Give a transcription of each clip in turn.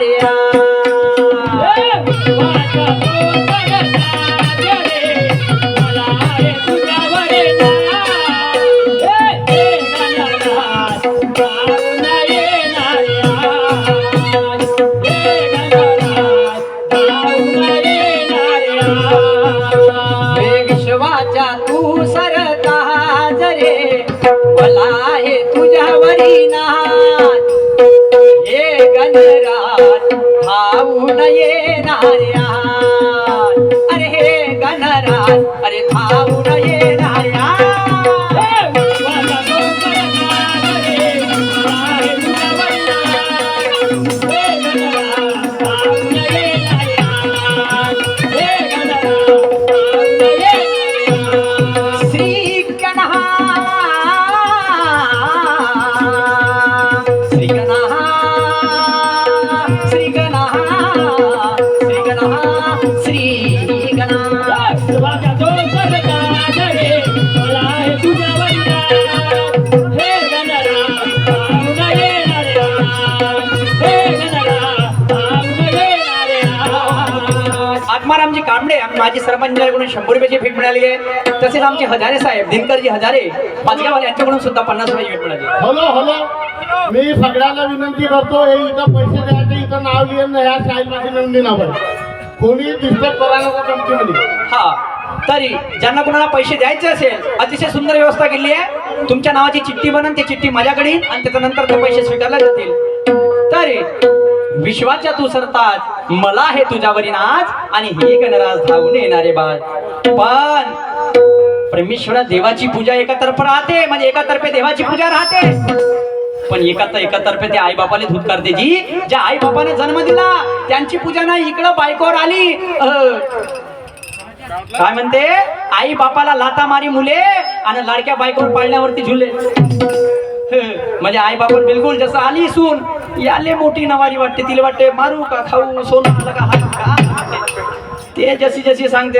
येणाऱ्या विश्वाच्या तू सरता जरे मला हे तुझ्यावरी नाच हे गणराज धावून येणाऱ्या अरे हे गणराज अरे धावून येणाऱ्या आत्मारामजी कांबळे माझी सरपंचाकडून 100 रुपयाची भेट मिळाली आहे. तसेच आमचे हजारे साहेब दिनकरजी हजारे पाचगाव यांच्याकडून सुद्धा 50 रुपयाची भेट मिळाली. हॅलो हॅलो मी सगळ्यांना विनंती करतो हे इथं पैसे द्यायचे इथं नाव लिहिलं ह्या साईडपाशी नोंदणी नाव कोणी डिस्टर्ब करायला नको कंपनीमध्ये. हा तरी ज्यांना कोणाला पैसे द्यायचे असेल अतिशय सुंदर व्यवस्था केली आहे. तुमच्या नावाची चिठ्ठी बनन ती चिठ्ठी माझ्याकडे आणि त्याच्यानंतर ते पैसे स्वीकारले जातील. तरी विश्वाच्या तू सरतात मला हे तुझ्यावरी नाच आणि हे गणराज धावून येणारे बाळ. पण परमेश्वरा देवाची पूजा एकातर्फे राहते म्हणजे एकातर्फे देवाची पूजा राहते पण एकातर्फे ते आई बापाला धूत करते जी ज्या आई बापाने जन्म दिला त्यांची पूजा नाही इकडं बायकोवर आली. काय म्हणते आई बापाला लाता मारी मुले आणि लाडक्या बायकोवर पाळण्यावरती झुले. म्हणजे आई बापा बिलकुल जसं आली सून याले मोठी नवारी वाटते तिला वाटते मारू का खाऊ सोनं आलं का हात का ते जशी जशी सांगते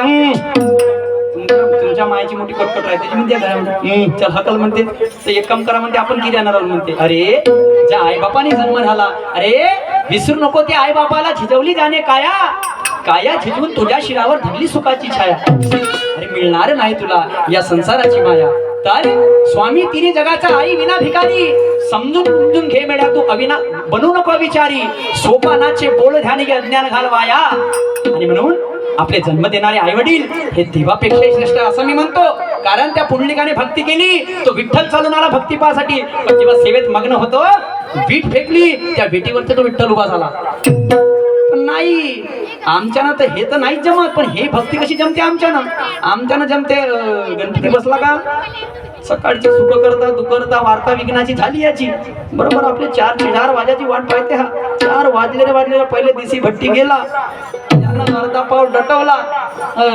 तुमच्या मायाची मोठी कटकट राहते ती म्हणते घरामध्ये चल हकल म्हणते तर एक काम करा म्हणते आपण किती येणार म्हणते. अरे ज्या आई बापाने जन्म झाला अरे विसरू नको ते आई बापाला झिजवली जाणे काया झिजवून तुझ्या शिरावर धरली सुखाची छाया. अरे मिळणार नाही तुला या संसाराची माया. तर स्वामी तिने जगाचा आई विना भिकारी समजून घे मेड्या तू अविना बनू नको विचारी सोपानाचे बोल ध्यान अज्ञान घालवाया. आणि म्हणून आपले जन्म देणारे आई वडील हे देवापेक्षा श्रेष्ठ असं मी म्हणतो. कारण त्या पुंडलिकाने भक्ती केली तो विठ्ठल चालून आला भक्तिपासाठी पण जेव्हा सेवेत मग्न होतो वीट फेकली त्या विटीवरती तो विठ्ठल उभा झाला. नाही आमच्यानं तर हे तर नाहीच जमत पण हे भक्ती कशी जमते आमच्यानं जमते. गणपती बसला का सकाळची सुख करता दुखरता वार्ता विघ्नाची झाली याची बरोबर आपले 4 वाजाची वाट पाहते. हा 4 वाजलेले पहिले दिवशी भट्टी गेला त्यानं अर्धा पाव डटवला.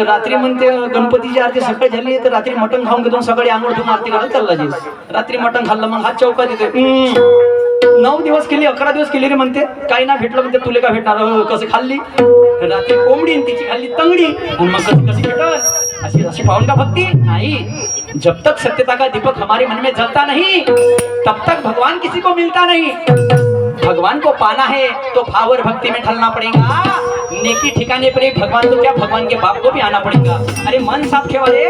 रात्री म्हणते गणपतीची आरती सकाळी झाली तर रात्री मटण खाऊन घेतो सकाळी आंघोळ धुवून आरती करायला चालला जी. रात्री मटण खाल्लं मग हात चौकात येते 9 दिवस केली 11 दिवस केली रे म्हणते काही ना भेटलं म्हणते तुले का भेटणार कसं खाल्ली रात्री कोंबडी तिची खाल्ली तंगडी आणि मग कशी भेटल अशी पाहून का भक्ती नाही. जब तक सत्यता का दीपक हमारे मन में जलता नहीं तब तक भगवान किसी को मिलता नहीं. भगवान को पाना है तो भावर भक्ति में ढलना पड़ेगा. नेकी ठिकाने पर भगवान तो क्या भगवान के बाप को भी आना पड़ेगा. अरे मन साफ ठेवा रे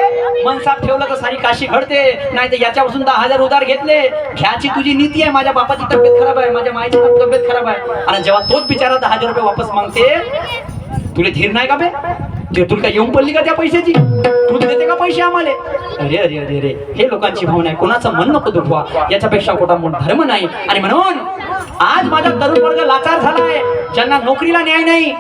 मन साफ ठेवलं तर सारी काशी घडते. नाही तर याच्यापासून 10,000 उधार घेतले घ्याची तुझी नीती आहे. माझ्या बापाची तब्येत खराब आहे माझ्या मायची तब्येत खराब आहे आणि जेव्हा तोच बिचारा 10,000 रुपये वापस मागते तुला धीर नाही का बे ते तुला काय येऊन पडली का त्या पैशाची तू देते का पैसे आम्हाला. अरे अरे अरे अरे हे लोकांची भावना आहे कोणाचं मन नको दुखवा याच्यापेक्षा मोठा धर्म नाही. आणि म्हणून आज माझा तरुण वर्ग लाचार झालाय ज्यांना नोकरीला न्याय नाही.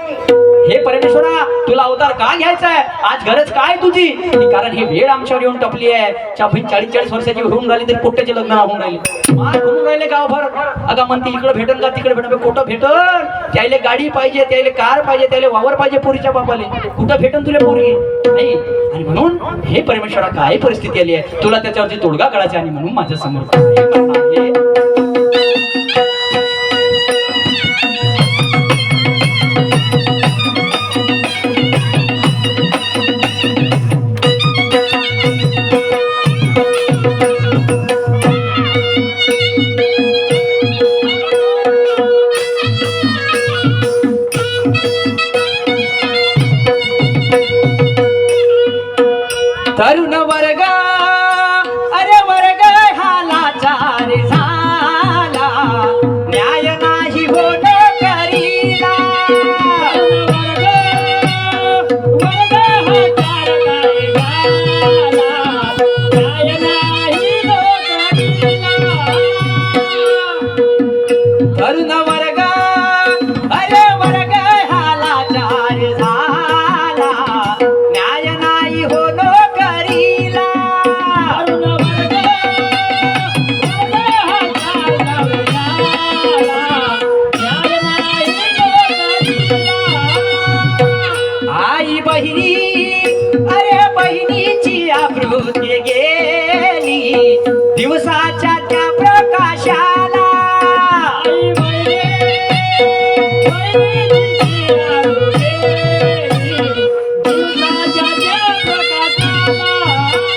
हे परमेश्वरा तुला अवतार का घ्यायचा आहे आज गरज काय तुझी कारण ही वेळ आमच्यावर येऊन टपली आहे. 40-40 वर्षाची होऊन राहिली तरी पोट्याचे लग्न होऊन राहिले मार घुमून राहिले गावभर. अगं म्हणते इकडे भेटल का तिकडे भेटल कुठं भेटल त्याला गाडी पाहिजे त्याला कार पाहिजे त्याला वावर पाहिजे पोरीच्या बापाले कुठं भेटन तुला पोरगी नाही. आणि म्हणून हे परमेश्वरा काय परिस्थिती आली आहे तुला त्याच्यावरती तोडगा काढायचा आणि म्हणून माझ्या समोर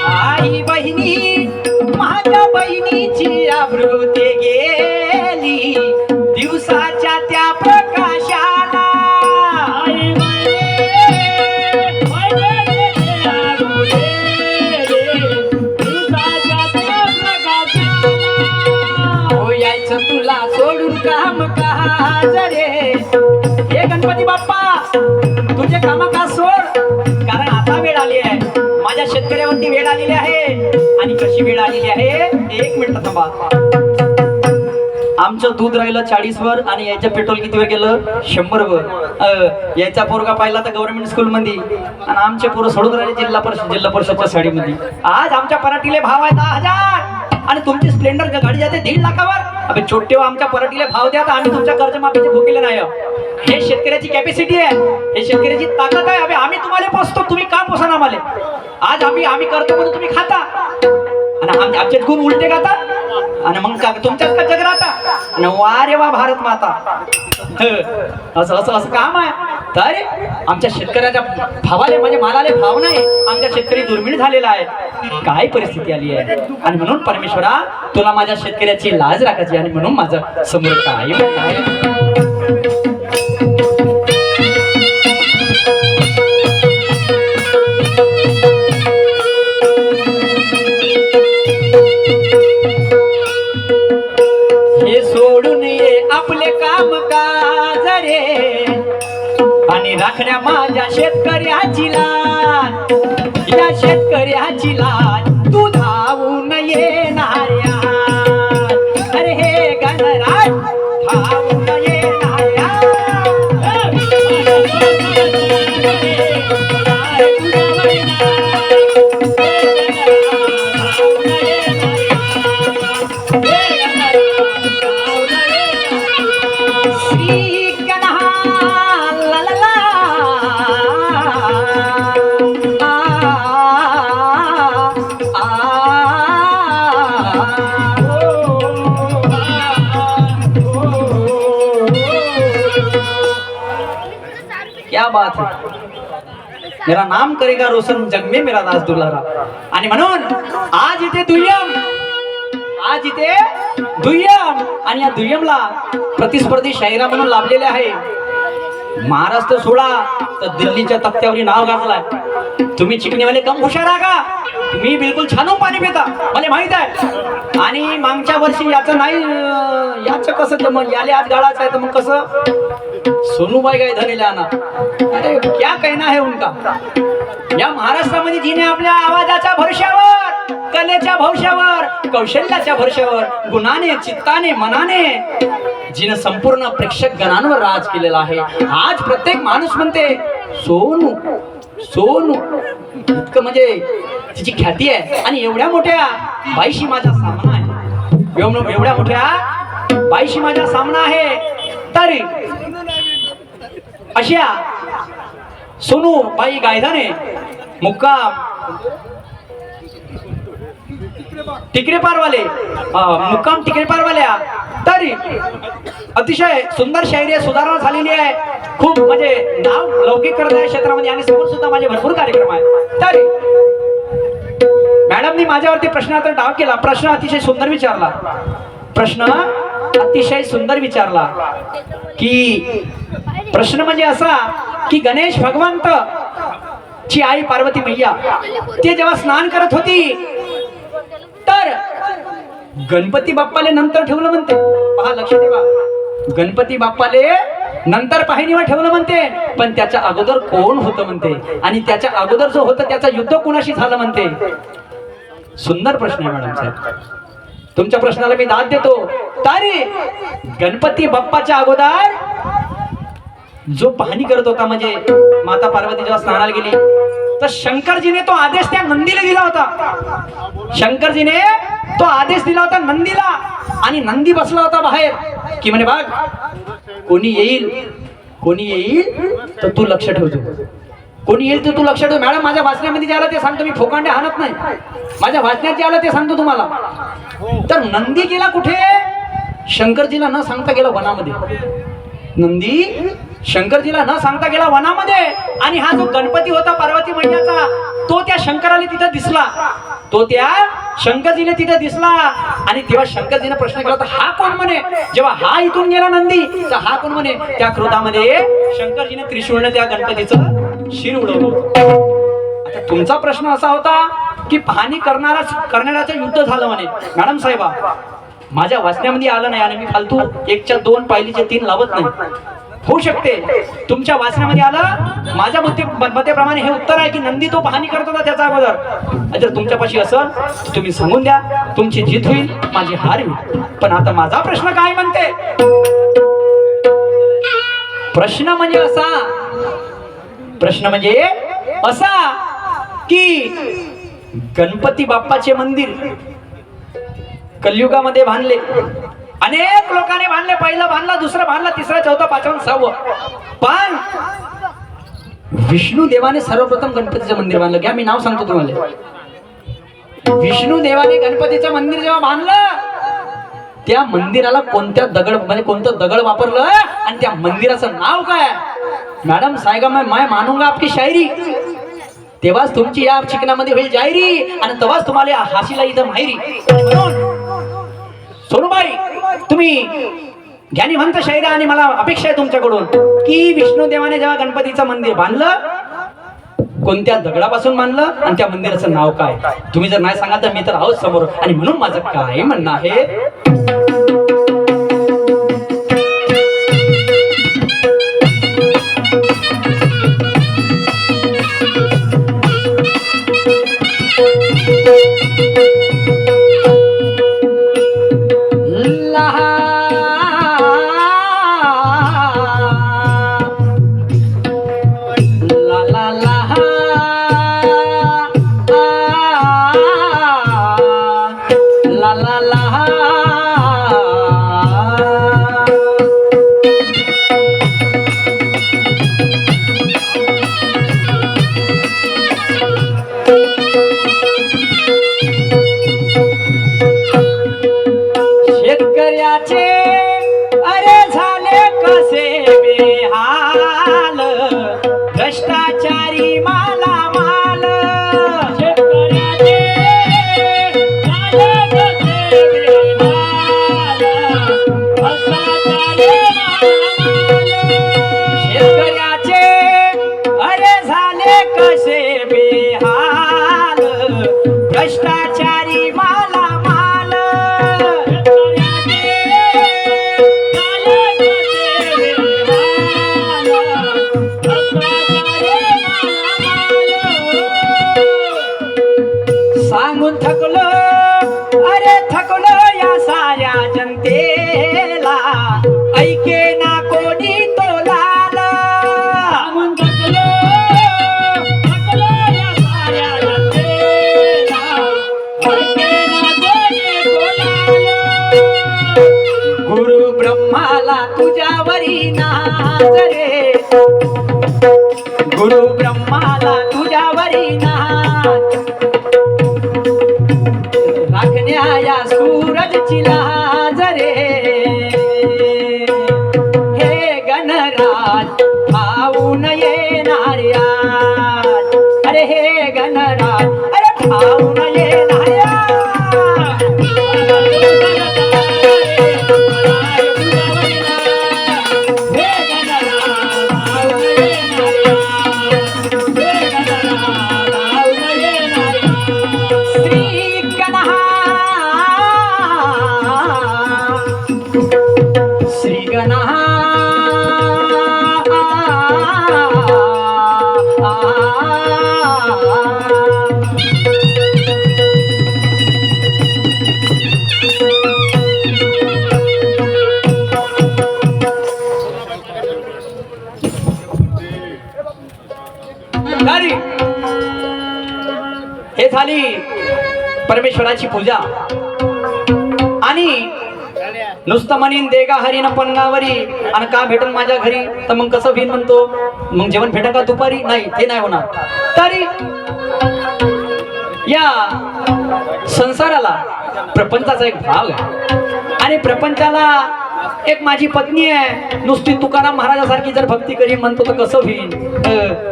आई बहिणी माझ्या बहिणीची आवृत्ती गेली दिवसाच्या त्या प्रकाशाला. हो यायचं तुला सोडून काम काज रे. हे गणपती बाप्पा तुझे काम का सोड, कारण आता वेळ आली आहे, माझ्या शेतकऱ्यावरती वेळ आलेली आहे. आणि कशी वेळ आलेली आहे, एक मिनिट थांबा. आमचं दूध राहिलं 40 वर आणि याचं पेट्रोल कितीवर गेलं 100 वर. याचा पोरगा पाहिला तर गव्हर्नमेंट स्कूल मध्ये आणि आमचे पोरं सोडून राहिले जिल्हा परिषदच्या साडीमध्ये. आज आमच्या पराठीले भाव आहे 10,000 आणि तुमची स्प्लेंडर गाडी जाते 1.5 लाखावर. अबे छोटे आमच्या पराठीले भाव द्या तर आम्ही तुमच्या कर्जमाफीचे भुकेले नाही. हे शेतकऱ्याची कॅपॅसिटी आहे, हे शेतकऱ्याची ताकद आहे. अबे आम्ही तुम्हाला पोसतो, तुम्ही का पोसा आम्हाला. आज आम्ही करतो म्हणून तुम्ही खाता आणि आमचे गुण उलटे गाता आणि मग तुमच्यात का जग राहता. आणि वा रे वा भारत माता. असं असं असं काम आहे. तर आमच्या शेतकऱ्याच्या भावाले म्हणजे मालाले भाव नाही, आमच्या शेतकरी दुर्मिळ झालेला आहे. काय परिस्थिती आली आहे. आणि म्हणून परमेश्वरा तुला माझ्या शेतकऱ्याची लाज राखायची आणि म्हणून माझं समोर काय सोडून ये आपले काम काज रे आणि राखण्या माझ्या शेतकऱ्याची लाज. या शेतकऱ्याची लाज तू धावून येणाऱ्या. अरे हे गणराज धावून येणाऱ्या. क्या बात है. मेरा नाम करेगा रोशन जग में मेरा दास दुलारा. आणि म्हणून आज इथे दुय्यम आणि या दुय्यमला प्रतिस्पर्धी शाहिरा म्हणून लाभलेले आहे. महाराष्ट्र सोडा तर दिल्लीच्या तख्त्यावरी नाव गाजलाय. तुम्ही चिकणीवाले कम हुशार आहा का. तुम्ही बिलकुल छानून पाणी पिता मला माहित आहे. आणि मागच्या वर्षी याचं नाही याचं कसं तर मग याले आज गाळाचं आहे तर मग कसं सोनूबाई काय धनेला ना. अरे क्या कहना है उनका. या महाराष्ट्रामध्ये जिने आपल्या आवाजाच्या भरशावर, कलेच्या भरशावर, कौशल्याच्या भरशावर, गुणाने, चित्ताने, मनाने जिने संपूर्ण प्रेक्षक गणांवर राज केलेला आहे. आज प्रत्येक माणूस म्हणते सोनू सोनू इतकं म्हणजे तिची ख्याती आहे. आणि एवढ्या मोठ्या बाईशी माझा सामना आहे, एवढ्या मोठ्या बाईशी माझा सामना आहे. तरी अशा सोनू बाई गायधाने मुक्काम टिकरेपारवाले मुक्काम टिकरेपारवाल्या. तरी अतिशय सुंदर शायरी सुधारणा झालेली आहे. खूप म्हणजे नाव लौकिक करत आहे क्षेत्रामध्ये आणि समोर सुद्धा माझे भरपूर कार्यक्रम आहेत. तरी मॅडमनी माझ्यावरती प्रश्नाचा डाव केला. प्रश्न अतिशय सुंदर विचारला की प्रश्न म्हणजे असा की गणेश भगवंत ची आई पार्वती मैया ते जेव्हा स्नान करत होती तर गणपती बाप्पाले नंतर ठेवलं म्हणते. पहा लक्ष ठेवा, गणपती बाप्पाले नंतर पाहिणीवर ठेवलं म्हणते. पण त्याच्या अगोदर कोण होतं म्हणते आणि त्याच्या अगोदर जो होतं त्याचं युद्ध कोणाशी झालं म्हणते. सुंदर प्रश्न आहे मॅडम साहेब, तुमच्या प्रश्नाला मी दाद देतो. तरी गणपती बाप्पाच्या अगोदर जो पाहणी करत होता म्हणजे माता पार्वती जेव्हा स्नानाला गेली तर शंकरजीने तो आदेश त्या नंदीला दिला होता. शंकरजीने तो आदेश दिला होता नंदीला आणि नंदी बसला होता बाहेर की म्हणे बघ कोणी येईल तर तू लक्ष ठेवतो, कोणी येईल तर तू लक्ष ठेव. मॅडम माझ्या भाषणामध्ये जे आलं ते सांगतो, मी फोकांडे हाणत नाही. माझ्या भाषणात जे आलं ते सांगतो तुम्हाला. तर नंदी गेला कुठे, शंकरजीला न सांगता गेला वनामध्ये. नंदी शंकरजीला न सांगता गेला वनामध्ये, आणि हा जो गणपती होता पार्वती मैयाचा तो त्या शंकराला तिथं दिसला, तो त्या शंकरजीने तिथे दिसला. आणि तेव्हा शंकरजीने प्रश्न केला होता, हा कोण म्हणे? जेव्हा हा इथून गेला नंदी, तर हा कोण म्हणे? त्या क्रोधामध्ये शंकरजीने त्रिशूळने त्या गणपतीचं शिर उडवलं. आता तुमचा प्रश्न असा होता की पाहणी करणाऱ्याचं युद्ध झालं म्हणे. मॅडम साहेबा, माझ्या वाचण्यामध्ये आलं नाही आणि मी फालतू 1च्या 2 पायलीचे 3 लावत नाही. होऊ शकते तुमच्या वाचण्यामध्ये आलं, माझ्या मतेप्रमाणे हे उत्तर आहे की नंदी तो पाहणी करत होता त्याचा अगोदर. जर तुमच्यापाशी असेल तर तुम्ही सांगून द्या, तुमची जीत होईल, माझी हार होईल. पण आता माझा प्रश्न काय म्हणते? प्रश्न म्हणजे असा की गणपती बाप्पाचे मंदिर कलियुगामध्ये बांधले, अनेक लोकांनी बांधले. पहिलं बांधला, दुसरं बांधला, तिसरं, चौथं, 5वं, 6वं. पण विष्णू देवाने सर्वप्रथम गणपतीचं मंदिर बांधलं. घ्या, मी नाव सांगतो तुम्हाला. विष्णू देवाने गणपतीचं मंदिर जेव्हा बांधलं, त्या मंदिराला कोणतं दगड वापरलं आणि त्या मंदिराचं नाव काय? मॅडम साहेब, मैं मानूंगा आपकी शायरी, तेव्हाच तुमची या चिकनामध्ये होईल जाहिरी, आणि तेव्हाच तुम्हाला हाशीला इथं माहिरी. म्हणून सोनूबाई, तुम्ही ज्ञानी म्हणता शायरा, आणि मला अपेक्षा आहे तुमच्याकडून की विष्णू देवाने जेव्हा गणपतीचं मंदिर बांधलं, कोणत्या दगडापासून बांधलं आणि त्या मंदिराचं नाव काय? तुम्ही जर नाही सांगाल तर मी तर आहोत समोर, आणि म्हणून माझं काय म्हणणं आहे. सांगून थकलो, अरे थकलो या साऱ्या जनतेला, ऐके ना कोणी तोलाला. सांगून थकलो या साऱ्या जनतेला, ऐके ना कोणी तोलाला. गुरु ब्रह्माला तुझ्यावरी नाज रे, गुरु ब्रह्माला तुझ्यावरी नाज, राखण्याया सूरजची लाज रे. हे गणराज भाऊन येणाऱ्या, अरे हे गणराज, अरे भाऊन येणाऱ्या. हे झाली परमेश्वराची पूजा. आणि नुसतं म्हणीन देगा हरीन पन्नावरी आणि का भेटन माझ्या घरी, तर मग कसं भिन म्हणतो, मग जेवण भेटन का दुपारी? नाही, ते नाही होणार. तरी या संसाराला प्रपंचाचा एक भाग आहे, आणि प्रपंचाला एक माझी पत्नी आहे, नुसती तुकाराम महाराजासारखी जर भक्ती करी म्हणतो तर कसं होईल?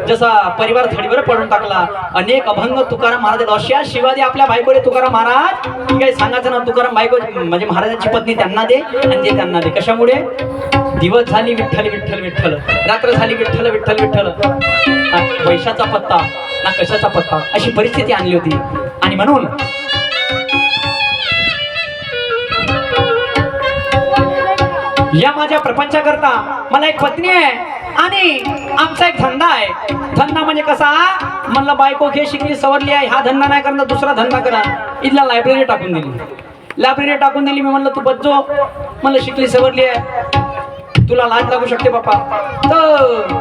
जसा परिवार थडीवर पडून टाकला. अनेक अभंग तुकाराम महाराज अशा शिवाजी आपल्या बायकोले तुकाराम महाराज काही सांगायचं ना. तुकाराम बायको म्हणजे महाराजांची पत्नी त्यांना दे आणि ते त्यांना दे. कशामुळे? दिवस झाली विठ्ठल विठ्ठल विठ्ठल, रात्र झाली विठ्ठल विठ्ठल विठ्ठल, पैशाचा पत्ता ना कशाचा पत्ता, अशी परिस्थिती आणली होती. आणि म्हणून या माझ्या प्रपंचाकरता मला एक पत्नी आहे आणि आमचा एक धंदा आहे. धंदा म्हणजे कसा? म्हणलं बायको घे शिकली सवरली आहे, हा धंदा नाही करणार दुसरा धंदा करा. इथला लायब्ररी टाकून दिली. लायब्ररी टाकून दिली. मी म्हणलं तू बच्चो, म्हणलं शिकली सवरली आहे, तुला लाज लागू शकते बापा. तर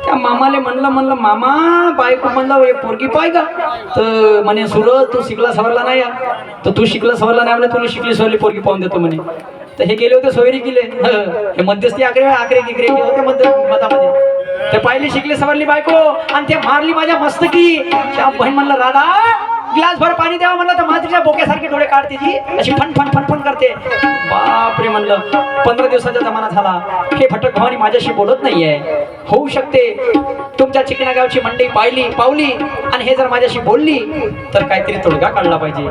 त्या मामाले म्हणलं मामा बायको म्हणलं पोरगी पाय का? तर म्हणे सूरज तू शिकला सवरला नाही या. तर तू शिकला सवरला नाही म्हणे, तुला शिकली सवरली पोरगी पाहून देतो म्हणे. तर हे गेले होते सोयरी गेले, हे मध्यस्थी आकडे गिकरे होते मधामध्ये. ते पाहिली शिकली सवरली बायको आणि ते मारली माझ्या मस्तकी. त्या बहीण म्हणलं राधा ग्लास भर पाणी द्यावं म्हणलं तर माझ्या बोक्यासारखे डोळे काढते जी, अशी फन फन फन फन करते. बापरे म्हणलं 15 दिवसाचा जमाना झाला, हे भटक भवानी माझ्याशी बोलत नाहीये. होऊ शकते तुमच्या चिकना गावची मंडई पावली आणि हे जर माझ्याशी बोलली तर काहीतरी तोडगा काढला पाहिजे.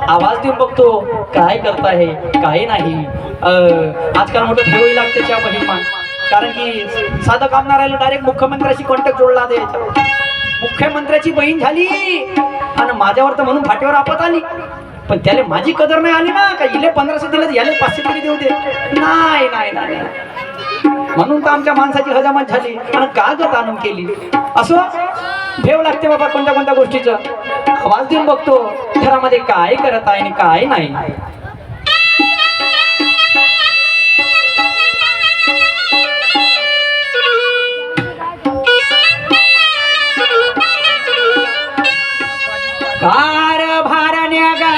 आवाज देऊन बघतो काय करताय काय नाही. आजकाल मोठं ठेवावी लागते त्या बहीण, कारण की साधं काम नाही राहिलं, डायरेक्ट मुख्यमंत्र्याशी कॉन्टॅक्ट जोडला ते. मुख्यमंत्र्याची बहीण झाली आणि माझ्यावर तर म्हणून फाटीवर आपत आली. पण त्याला माझी कदर नाही आली ना. का इले 1500 दिले याले 500 तरी देऊ दे. नाही नाही नाही, म्हणून तर आमच्या माणसाची हजामत झाली आणि कागद आणून केली. असं भेव लागते बाबा कोणत्या गोष्टीचं. आवाज देऊन बघतो घरामध्ये काय करत आहे आणि काय नाही. कारभारण्या गा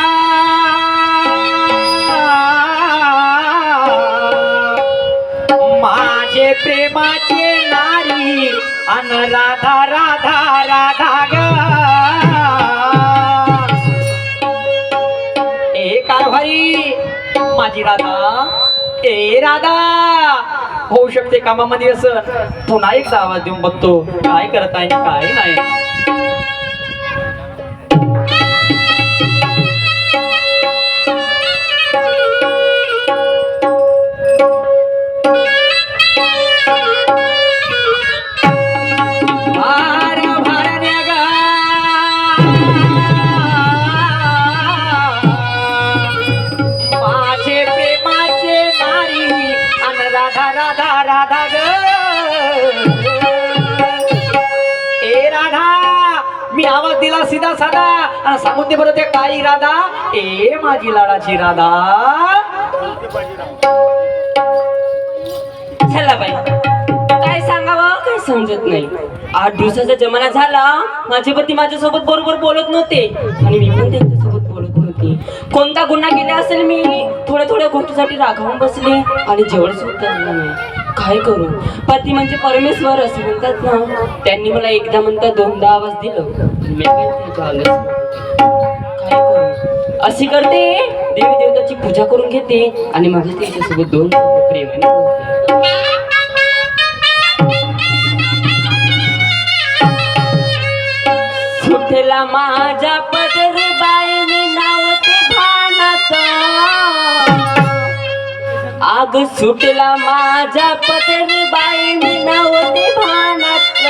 माझे प्रेमाचे नारी अन राधा राधा राधा ग. ए कारभारी माझी राधा, ए राधा. होऊ शकते कामामध्ये असं. पुन्हा एकदा आवाज देऊन बघतो काय करत आहे काय नाही. मी आवाज दिला सीधा साधा आणि सांगून दे बरं ते काही राधा. ए माझी लाडाची राधा. चला बाई काय सांगावं काय समजत नाही. 8 दिवसाचा जमाना झाला, माझे पती माझ्यासोबत बरोबर बोलत नव्हते आणि मी पण त्यांच्यासोबत बोलत नव्हती. कोणता गुन्हा केला असेल मी? थोड्या गोष्टीसाठी रागावून बसले आणि जेवण सुद्धा आणलं नाही. काय करू? पती म्हणजे परमेश्वर असं म्हणतात ना. त्यांनी मला एकदा म्हणता 2दा आवाज दिलं, मी काय करू? अशी करते देवी देवताची पूजा करून घेते आणि माझ्या त्याच्यासोबत 2 प्रेमाने बोलते. सुटला माझ्या पदर बाई मी नावते भानात. आग सुटला माझ्या पदर बाई मी नावते भानात.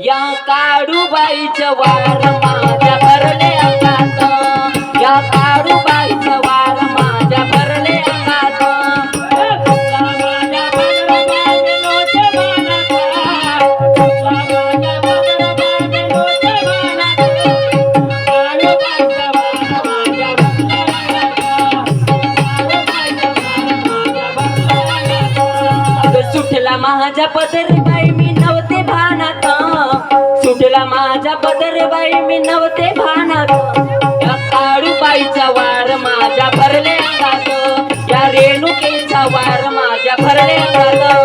या काळूबाईच्या वार माझ्या भरले अंगात. या काळूबाईच्या वार माझ्या भरले अंगात. सुटला माझ्या पदर बाई मी नव्हते भानात. सुटला माझ्या पदर बाई मी नव्हते भानात. या काळूबाईचा वार माझ्या भरले अंगात. या रेणुकेचा वार माझ्या भरले अंगात.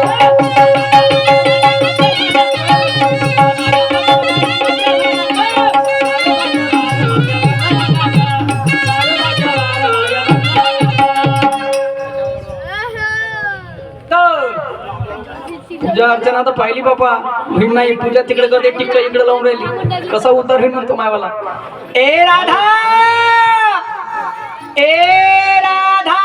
पूजा अर्चना तर पाहिली बापा होईल नाही. पूजा तिकडे करते टिकलं इकडे लावून राहिली. कसा उद्धार होईल म्हणतो मायवाला. ए राधा, ए राधा,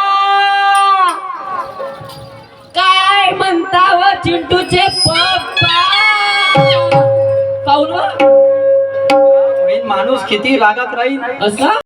काय म्हणता व चिंटूचे पप्पा? पाहून व? माणूस किती रागात राहील असं